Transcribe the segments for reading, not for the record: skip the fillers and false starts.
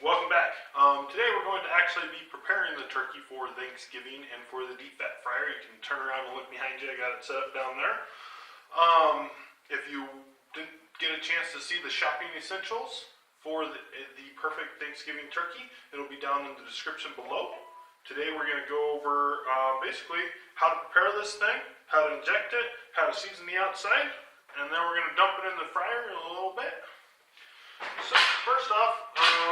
Welcome back. Today we're going to actually be preparing the turkey for Thanksgiving and for the deep fat fryer. You can turn around and look behind you. I got it set up down there. If you didn't get a chance to see the shopping essentials for the perfect Thanksgiving turkey, it'll be down in the description below. Today we're going to go over basically how to prepare this thing, how to inject it, how to season the outside, and then we're going to dump it in the fryer in a little bit. So first off,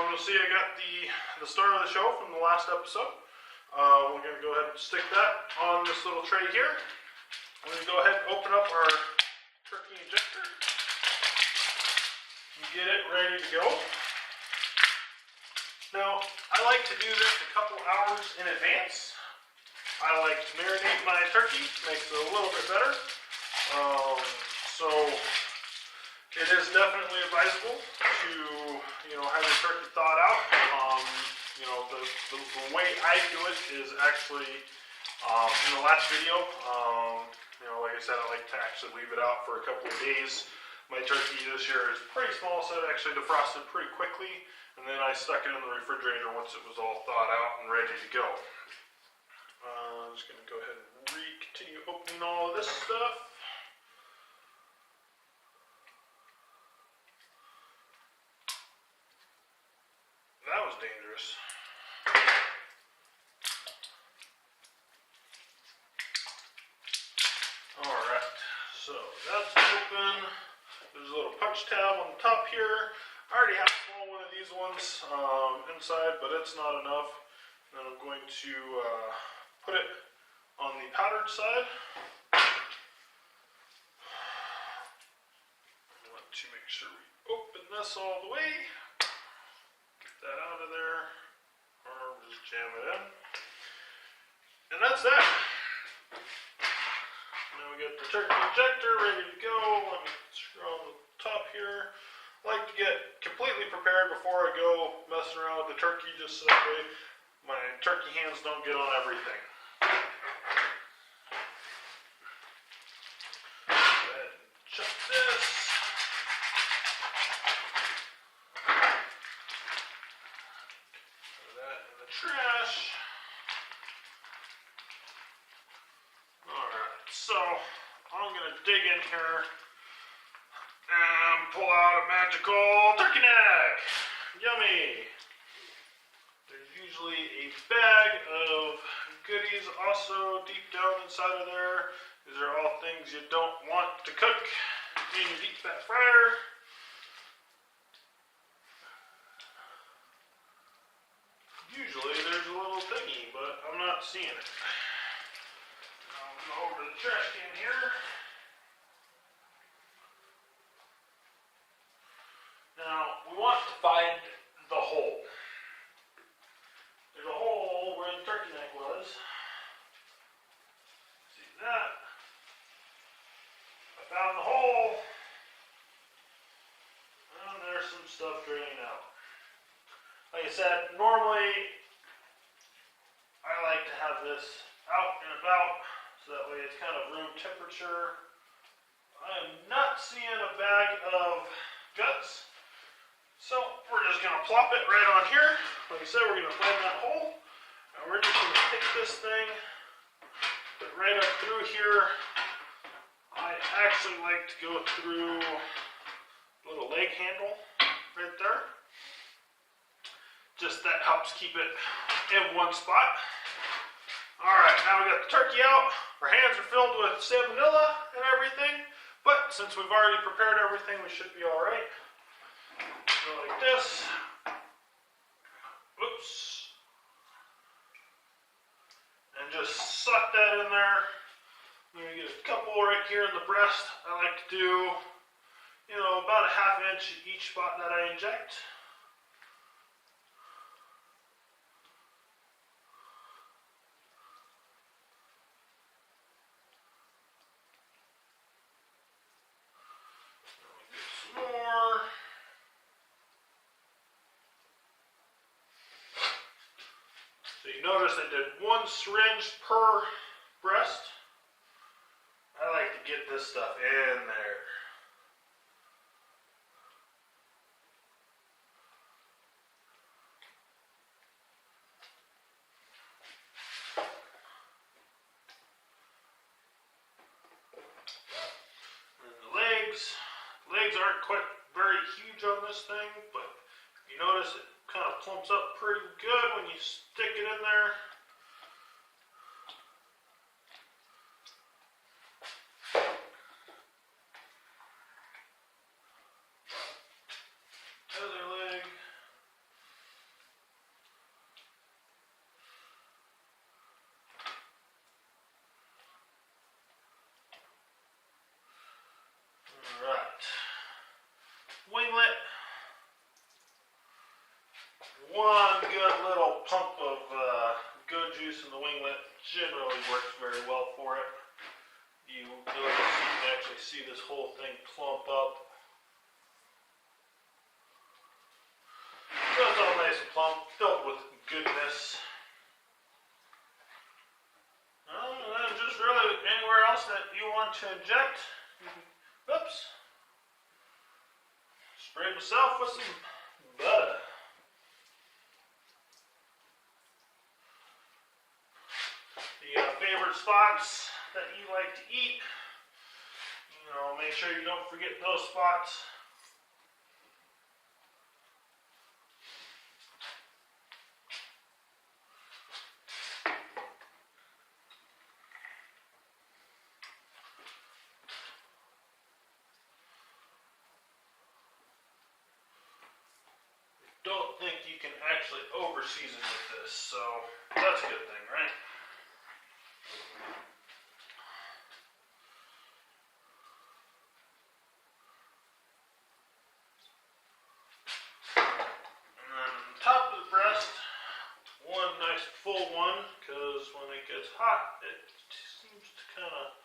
you'll see I got the start of the show from the last episode. We're going to go ahead and stick that on this little tray here. I'm going to go ahead and open up our turkey injector and get it ready to go. Now, I like to do this a couple hours in advance. I like to marinate my turkey, makes it a little bit better. So it is definitely advisable to, have your turkey thawed out. The way I do it is actually, in the last video, like I said, I like to actually leave it out for a couple of days. My turkey this year is pretty small, so it actually defrosted pretty quickly, and then I stuck it in the refrigerator once it was all thawed out and ready to go. I'm just going to go ahead and continue opening all of this stuff. That was dangerous. Alright, so that's open. There's a little punch tab on the top here. I already have a small one of these ones inside, but it's not enough. Then I'm going to put it on the powdered side. I want to make sure we open this all the way. That out of there, or just jam it in, and that's that. Now we got the turkey injector ready to go. Let me screw on the top here. I like to get completely prepared before I go messing around with the turkey, just so that way my turkey hands don't get on everything. Go ahead and chuck this. Trash. Alright, so I'm going to dig in here and pull out a magical turkey neck. Yummy. There's usually a bag of goodies also deep down inside of there. These are all things you don't want to cook in your deep fat fryer. Usually there's a little thingy, but I'm not seeing it. I'll go over to the trash can here. Now, we want to find the hole. There's a hole where the turkey neck was. See that? I found the hole. And there's some stuff draining out. Like I said, normally I like to have this out and about so that way it's kind of room temperature. I am not seeing a bag of guts, so we're just going to plop it right on here. Like I said, we're going to find that hole, and we're just going to take this thing, put it right up through here. I actually like to go through a little leg handle right there. Just that helps keep it in one spot. Alright, now we got the turkey out. Our hands are filled with salmonella and everything. But since we've already prepared everything, we should be alright. Go like this. Oops. And just suck that in there. I'm going to get a couple right here in the breast. I like to do, about a ½ inch each spot that I inject. So you notice I did one syringe per breast. I like to get this stuff in there. aren't quite very huge on this thing, but you notice it kind of plumps up pretty good when you stick it in there. Other leg. Alright. Winglet. One good little pump of good juice in the winglet generally works very well for it. You can actually see this whole thing plump up. So it's all nice and plump, filled with goodness. And then just really anywhere else that you want to inject, oops, spray myself with some butter. Favorite spots that you like to eat, make sure you don't forget those spots. Don't think you can actually over season with this, so that's a good thing, right? And then top of the breast, one nice full one, because when it gets hot, it seems to kind of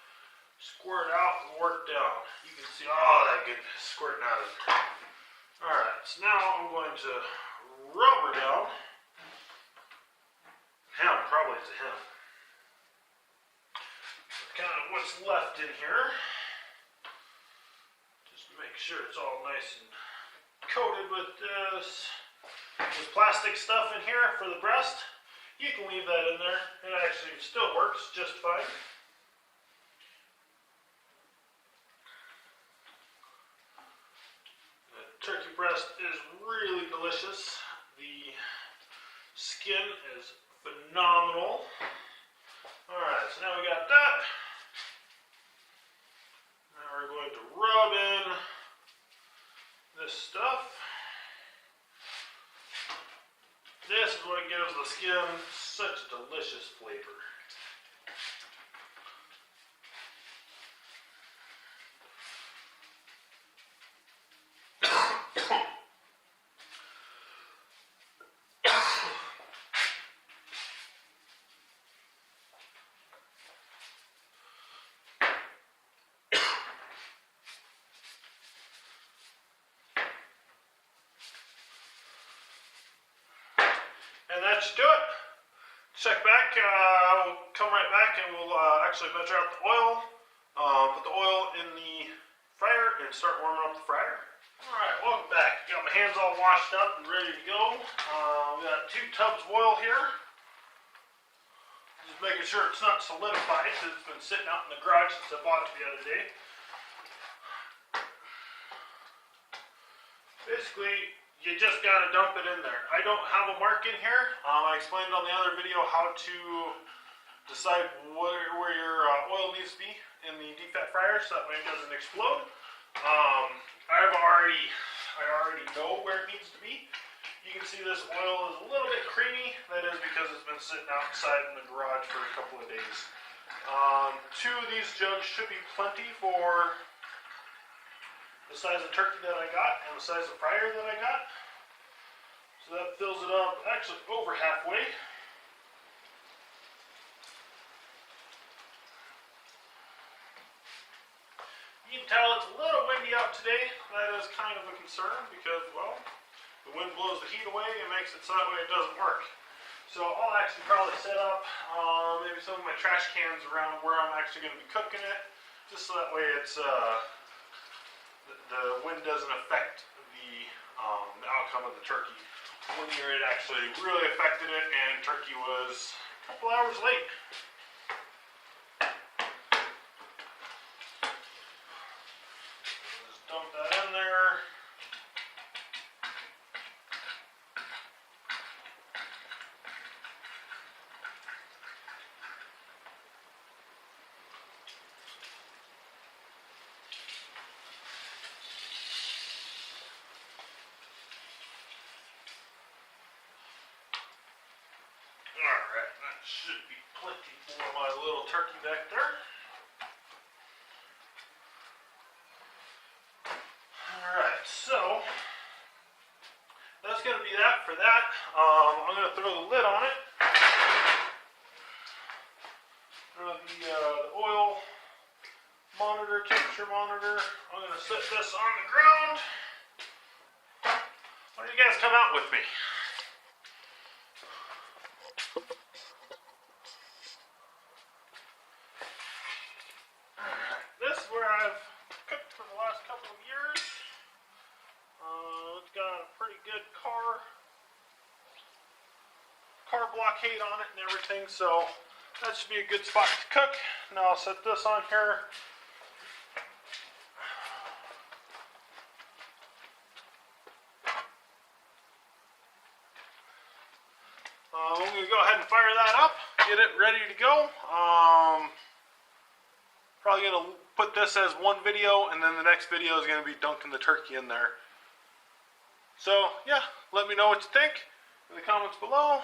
squirt out and work down. You can see all that goodness squirting out of there. Alright, so now I'm going to rubber down. Hem, probably it's a hem. Kind of what's left in here. Just make sure it's all nice and coated with this. There's plastic stuff in here for the breast. You can leave that in there. It actually still works just fine. The turkey breast is really delicious. The skin is phenomenal. Alright, so now we got that. Now we're going to rub in this stuff. This is what gives the skin such a delicious flavor. And that should do it. Check back, we'll come right back and we'll actually measure out the oil, put the oil in the fryer and start warming up the fryer. Alright, welcome back. Got my hands all washed up and ready to go. We got 2 tubs of oil here. Just making sure it's not solidified because it's been sitting out in the garage since I bought it the other day. Basically, you just gotta dump it in there. I don't have a mark in here. I explained on the other video how to decide where your oil needs to be in the deep fat fryer so that way it doesn't explode. I already know where it needs to be. You can see this oil is a little bit creamy. That is because it's been sitting outside in the garage for a couple of days. 2 of these jugs should be plenty for the size of turkey that I got and the size of fryer that I got. So that fills it up actually over halfway. You can tell it's a little windy out today. That is kind of a concern because, well, the wind blows the heat away and makes it so that way it doesn't work. So I'll actually probably set up maybe some of my trash cans around where I'm actually going to be cooking it, just so that way it's the wind doesn't affect the outcome of the turkey. One year it actually really affected it and turkey was a couple hours late. Just dump that in there. Alright, that should be plenty for my little turkey back there. Alright, so that's going to be that for that. I'm going to throw the lid on it. Throw the oil monitor, temperature monitor. I'm going to set this on the ground. Why don't you guys come out with me? This is where I've cooked for the last couple of years. It's got a pretty good car blockade on it and everything, so that should be a good spot to cook. Now I'll set this on here. I'm going to go ahead and fire that up, get it ready to go. Probably going to put this as one video, and then the next video is going to be dunking the turkey in there. So, yeah, let me know what you think in the comments below.